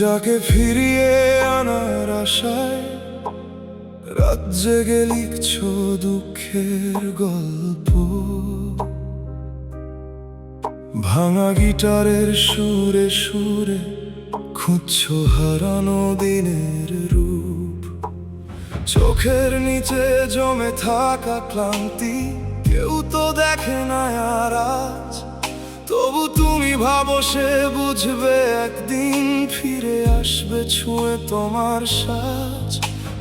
যাকে ফিরিয়ে আনার আশায় রাত জেগে লিখছো দুঃখের গল্প। ভাঙা গিটারের সুরে সুরে খুঁজছো হারানো দিনের রূপ। চোখের নিচে জমে থাকা ক্লান্তি কেউ তো দেখে না আর আজ। তবু তুমি ভাবো সে বুঝবে একদিন, ফিরে আসবে ছুঁয়ে তোমার সাজ।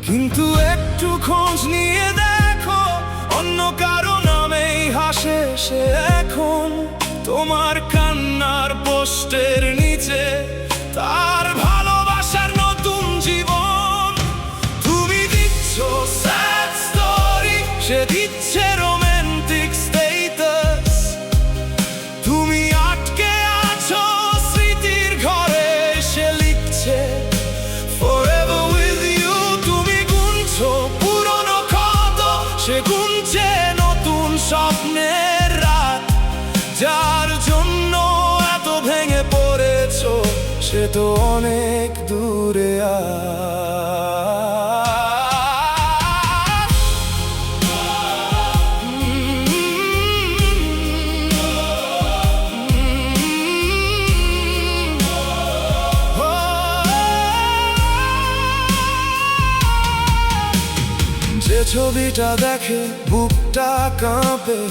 কিন্তু একটু খোঁজ নিয়ে দেখো, অন্য কারো নামেই হাসে সে এখন। তোমার কান্নার পোস্টের নিচে তার ভালোবাসার নতুন জীবন। তুমি দিচ্ছ স্যাড স্টোরি, সে দিচ্ছে রোমান্টিক স্টেটাস। তুমি আটকে আছো স্মৃতির ঘরে, সে লিখছে forever with you। তুমি গুনছো পুরনো ক্ষত, সে গুনছে নতুন স্বপ্নের রাত। যার জন্য এত ভেঙে পড়েছো সে তো অনেক দূরে যে ছবিটা দেখে বুকটা কাঁপে,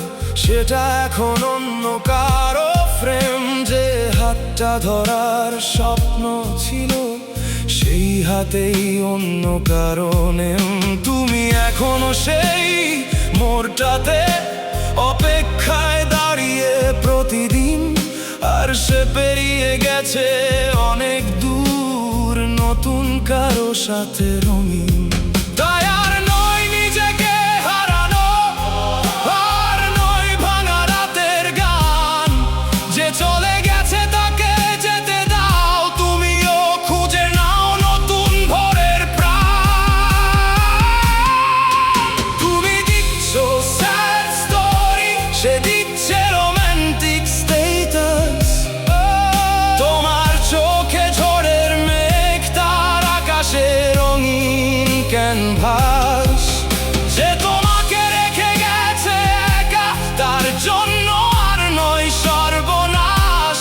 সেটা এখন অন্য কারো ফ্রেম। যে হাতটা ধরার স্বপ্ন ছিল, সেই হাতেই অন্য কারণে। তুমি এখনো সেই মোড়টাতে অপেক্ষায় দাঁড়িয়ে প্রতিদিন, আর সে পেরিয়ে গেছে অনেক দূর নতুন কারো সাথে রঙিন। তাই আর নয় নিজেকে হারানো, আর নয় ভাঙা রাতের গান। যে চলে গেছে তাকে যেতে দাও, তুমিও খুঁজে নাও নতুন ভোরের প্রাণ। তুমি দিচ্ছ স্যাড স্টোরি, সে দিচ্ছে রোমান্টিক স্টেটাস। তোমার চোখে ঝড়ের মেঘ, তার আকাশে রঙিন ক্যানভাস। যে তোমাকে রেখে গেছে একা, তার জন্য আর নয় সর্বনাশ।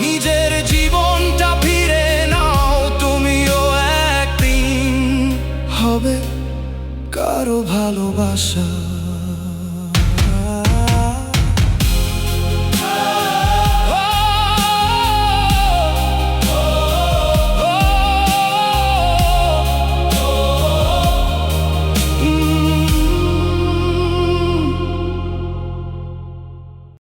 নিজের জীবনটা ফিরে নাও, তুমিও একদিন হবে কারো ভালোবাসা।